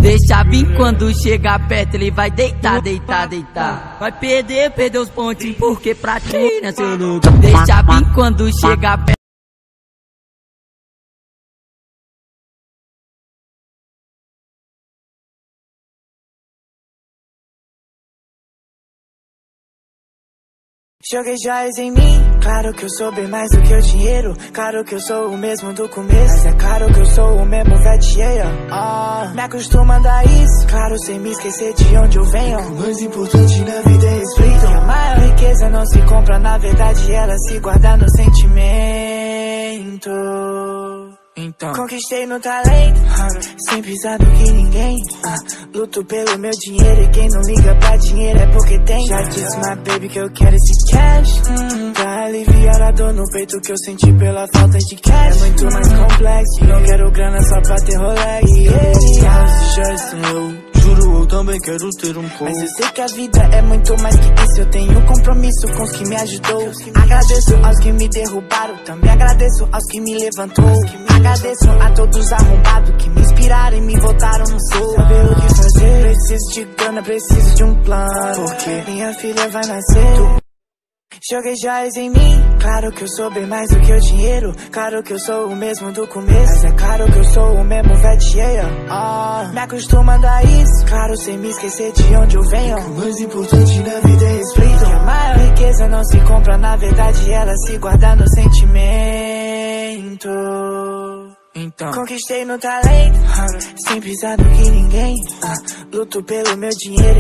Deixa vir quando chegar perto, ele vai deitar, deitar, deitar. Vai perder os pontinhos, porque pra ti, né, seu louco? Deixa vir quando chegar perto. Joguei joias em mim, claro que eu sou bem mais do que o dinheiro. Claro que eu sou o mesmo do começo, mas é claro que eu sou o mesmo veteia. Me acostuma a dar isso, claro, sem me esquecer de onde eu venho. O mais importante na vida é respeito. A maior riqueza não se compra, na verdade ela se guarda no sentimento. Então conquistei no talento, sem pisar no que ninguém. Luto pelo meu dinheiro e quem não liga pra dinheiro é porque tem. Já disse my baby que eu quero esse cash, pra aliviar a dor no peito que eu senti pela falta de cash. É muito mais complexo, não quero grana só pra ter Rolex. Juro, eu também quero ter um pouco. Mas eu sei que a vida é muito mais que isso. Eu tenho compromisso com os que me ajudou. Agradeço aos que me derrubaram, também agradeço aos que me levantou. Agradeço a todos arrombados que me inspiraram e me botaram no sol. Saber o que fazer, preciso de grana, preciso de um plano, porque minha filha vai nascer. Joguei joias em mim, claro que eu sou bem mais do que o dinheiro. Claro que eu sou o mesmo do começo, mas é claro que eu sou o mesmo veteia. Me acostuma a dar isso, claro, sem me esquecer de onde eu venho. O mais importante na vida é respeito. A maior riqueza não se compra, na verdade ela se guarda no sentimento. Então conquistei no talento, sem pisar no que ninguém. Luto pelo meu dinheiro.